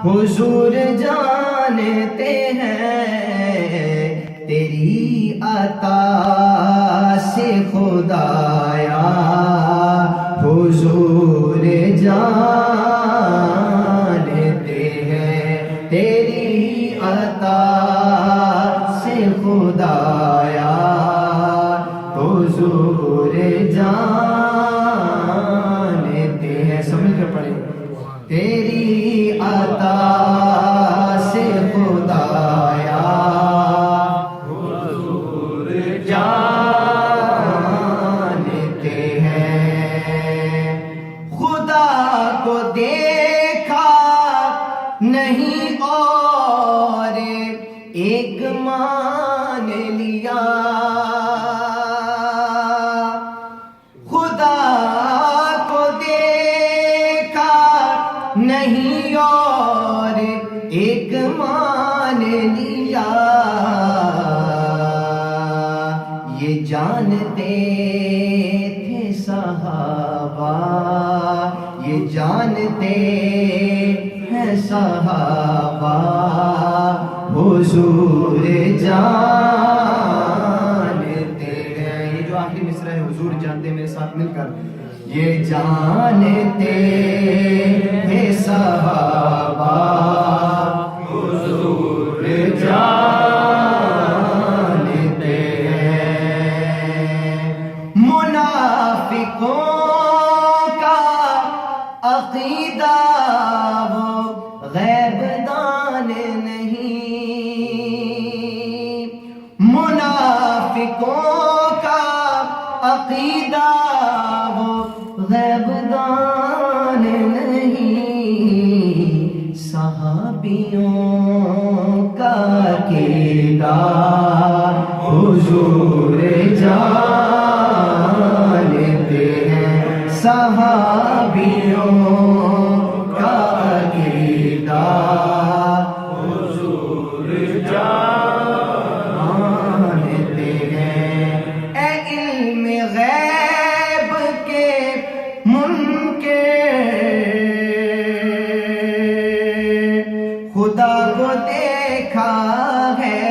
حضور جانتے ہیں تیری عطا سے خدایا، حضور جانتے ہیں تیری عطا سے خدایا، حضور جانتے ہیں. سمجھ کر پڑھیں. تیری عطا سے خدایا، حضور جانتے ہیں. خدا کو دیکھا نہیں اور ایک مان لیا، خدا کو دیکھا نہیں اور ایک مان لیا. یہ جانتے تھے صحابہ، یہ جانتے ہیں صحابہ، حضور جانتے ہیں. یہ جو آخری مصرع ہے حضور جانتے ہیں، میرے ساتھ مل کر. یہ جانتے ہیں صحابہ، حضور جانتے ہیں. منافقوں کا عقیدہ وہ غیب دان نہیں، منافقوں کا عقیدہ وہ غیب دان نہیں، صحابیوں کا عقیدہ حضور جانتے ہیں، صحابیوں کا عقیدہ حضور جانتے ہیں. اے علم غیب کے منکر، خدا کو دیکھا ہے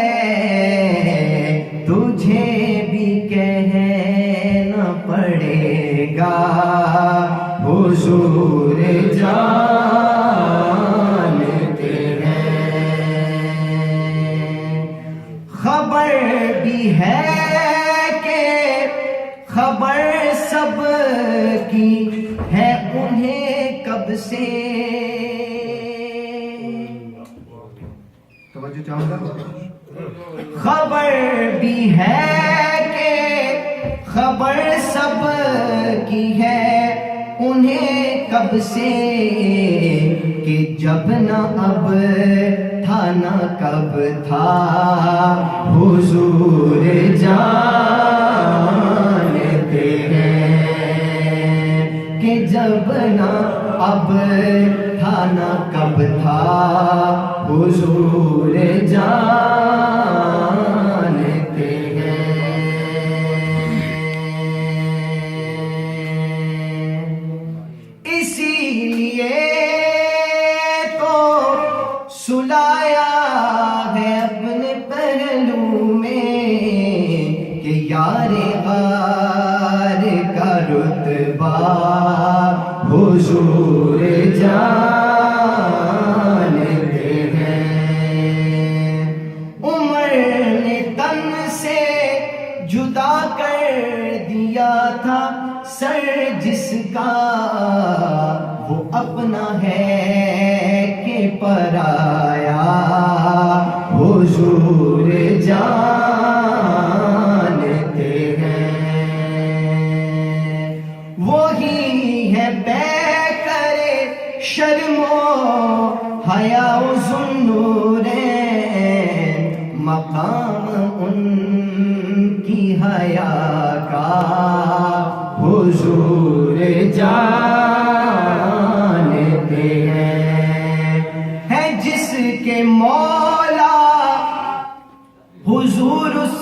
تجھے بھی کہنا پڑے گا، حضور جانتے ہیں. خبر بھی ہے کہ خبر سب کی ہے انہیں کب سے. توجہ چاہوں گا. خبر بھی ہے کہ خبر سب کی ہے انہیں کب سے، کہ جب نہ اب تھا نہ کب تھا، حضور جانتے ہیں. کہ جب نہ اب تھا نہ کب تھا، حضور جانتے ہیں. اسی لیے تو سلایا ہے اپنے پہلو میں کہ یار غار کا رتبہ حضور جانتے ہیں. عمر نے تن سے جدا کر دیا تھا سر جس کا، وہ اپنا ہے کہ پرایا، حضور جانتے ہیں. وہی ہے بے کرے شرم و حیا و ذوالنورین، مقام ان کی حیا کا حضور جانتے ہیں. ہے جس کے مولا حضور اس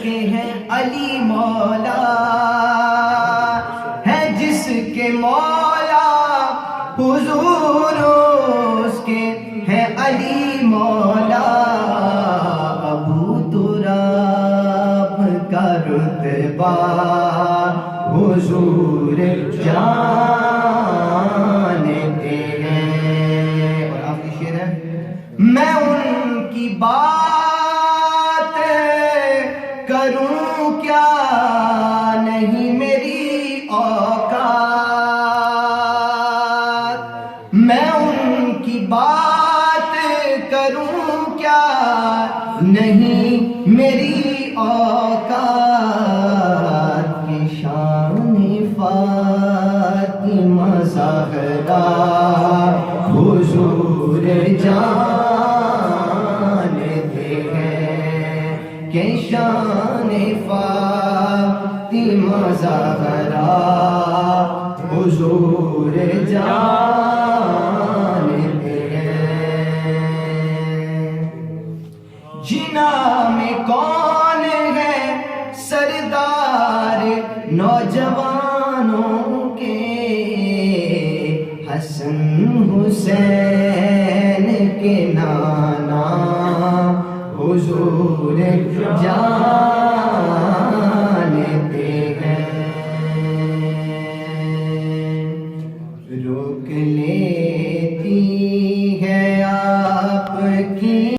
کے ہیں علی مولا، ہے جس کے مولا حضور اس کے علی مولا ابو تراب کا رتبہ حضور جانتے ہیں. اور آخری شعر ہے، میں ان کی بات کروں کیا نہیں میری اوقات، میں ان کی بات کروں کیا نہیں میری اوقات، کی شان فاطمہ زہرا حضور جانتے ہیں، کہ شان فاطمہ زہرا حضور جانتے ہیں. جنا میں کون ہے سردار نوجوانوں کے، حسن حسین کے نانا حضور جان